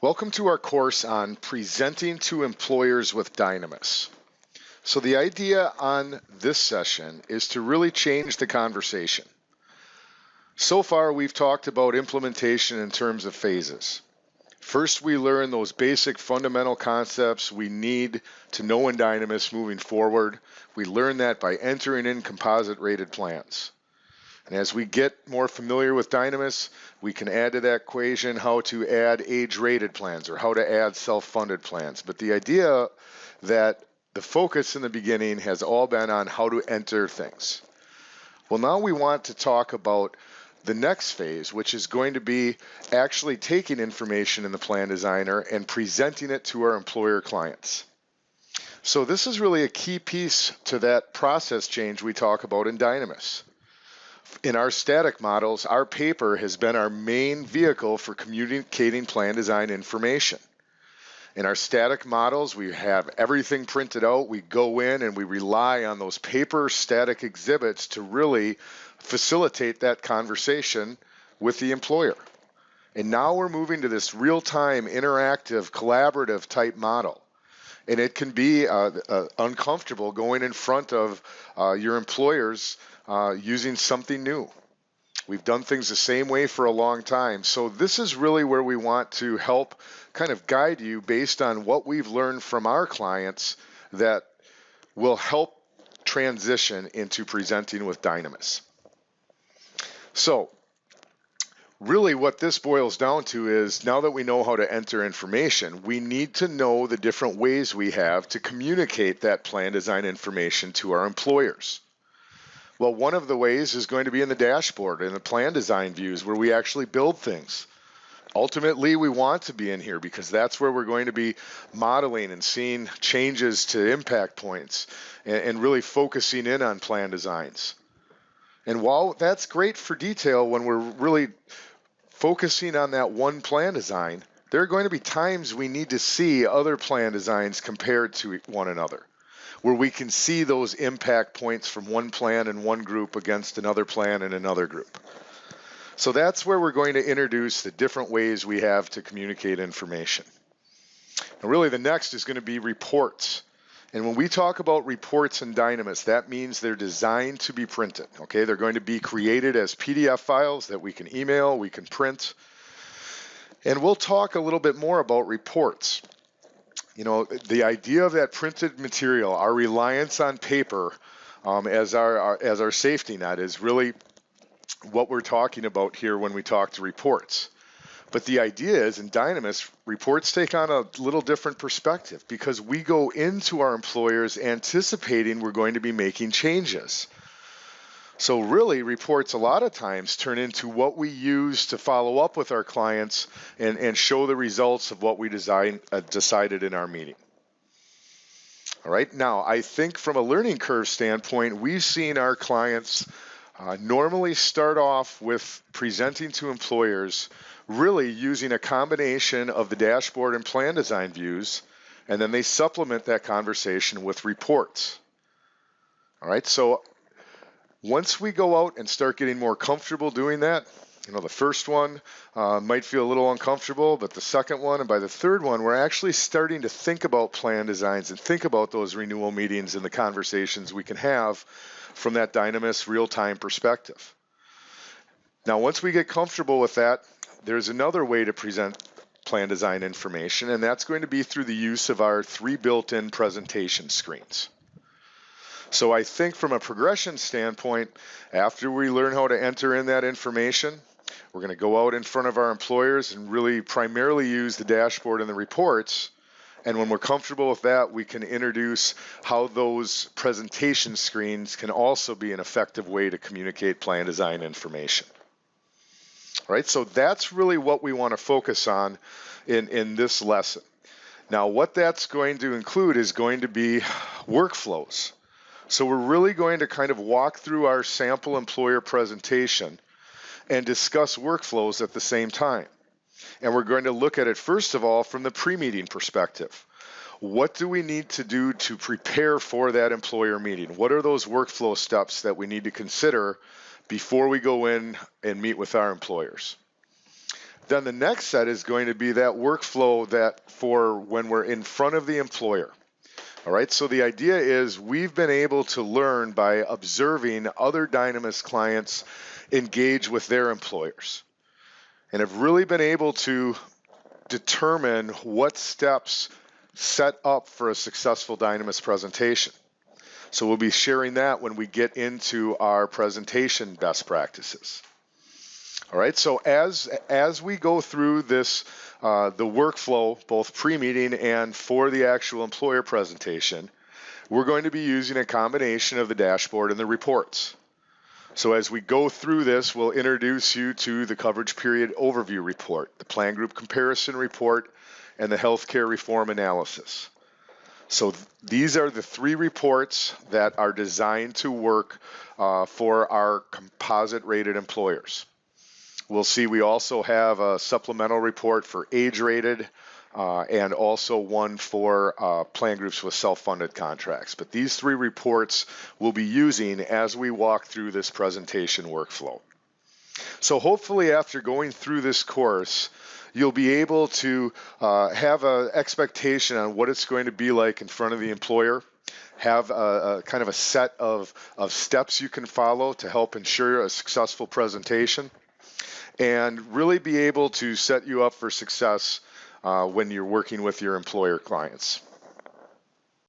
Welcome to our course on presenting to employers with Dynamis. So the idea on this session is to really change the conversation. So far, we've talked about implementation in terms of phases. First, we learn those basic fundamental concepts we need to know in Dynamis moving forward. We learn that by entering in composite rated plans. And as we get more familiar with Dynamis, we can add to that equation how to add age-rated plans or how to add self-funded plans. But the idea that the focus in the beginning has all been on how to enter things. Well, now we want to talk about the next phase, which is going to be actually taking information in the Plan Designer and presenting it to our employer clients. So this is really a key piece to that process change we talk about in Dynamis. In our static models, our paper has been our main vehicle for communicating plan design information. In our static models, we have everything printed out. We go in and we rely on those paper static exhibits to really facilitate that conversation with the employer. And now we're moving to this real-time, interactive, collaborative type model. And it can be uncomfortable going in front of your employers using something new. We've done things the same way for a long time. So this is really where we want to help kind of guide you based on what we've learned from our clients that will help transition into presenting with Dynamis. So really what this boils down to is, now that we know how to enter information, we need to know the different ways we have to communicate that plan design information to our employers. Well, one of the ways is going to be in the dashboard, in the plan design views, where we actually build things. Ultimately, we want to be in here because that's where we're going to be modeling and seeing changes to impact points and really focusing in on plan designs. And while that's great for detail when we're really focusing on that one plan design, there are going to be times we need to see other plan designs compared to one another, where we can see those impact points from one plan and one group against another plan and another group. So that's where we're going to introduce the different ways we have to communicate information. And really the next is going to be reports. And when we talk about reports in Dynamis, that means they're designed to be printed. Okay, they're going to be created as PDF files that we can email, we can print. And we'll talk a little bit more about reports. You know, the idea of that printed material, our reliance on paper as our safety net is really what we're talking about here when we talk to reports. But the idea is in Dynamis, reports take on a little different perspective because we go into our employers anticipating we're going to be making changes. So really, reports a lot of times turn into what we use to follow up with our clients and show the results of what we decided in our meeting. All right, now I think from a learning curve standpoint, we've seen our clients normally start off with presenting to employers really using a combination of the dashboard and plan design views, and then they supplement that conversation with reports. All right, so once we go out and start getting more comfortable doing that, you know, the first one might feel a little uncomfortable, but the second one and by the third one, we're actually starting to think about plan designs and think about those renewal meetings and the conversations we can have from that Dynamis real-time perspective. Now, once we get comfortable with that, there's another way to present plan design information, and that's going to be through the use of our 3 built-in presentation screens. So I think from a progression standpoint, after we learn how to enter in that information, we're going to go out in front of our employers and really primarily use the dashboard and the reports. And when we're comfortable with that, we can introduce how those presentation screens can also be an effective way to communicate plan design information. All right, so that's really what we want to focus on in this lesson. Now, what that's going to include is going to be workflows. So we're really going to kind of walk through our sample employer presentation and discuss workflows at the same time. And we're going to look at it, first of all, from the pre-meeting perspective. What do we need to do to prepare for that employer meeting? What are those workflow steps that we need to consider before we go in and meet with our employers? Then the next set is going to be that workflow that for when we're in front of the employer. All right, so the idea is we've been able to learn by observing other Dynamis clients engage with their employers and have really been able to determine what steps set up for a successful Dynamis presentation. So we'll be sharing that when we get into our presentation best practices. All right, so as we go through this, the workflow, both pre-meeting and for the actual employer presentation, we're going to be using a combination of the dashboard and the reports. So as we go through this, we'll introduce you to the coverage period overview report, the plan group comparison report, and the healthcare reform analysis. So these are the three reports that are designed to work for our composite rated employers. We'll see we also have a supplemental report for age rated and also one for plan groups with self-funded contracts. But these three reports we'll be using as we walk through this presentation workflow. So hopefully after going through this course, you'll be able to have an expectation on what it's going to be like in front of the employer, have a kind of a set of steps you can follow to help ensure a successful presentation, and really be able to set you up for success when you're working with your employer clients.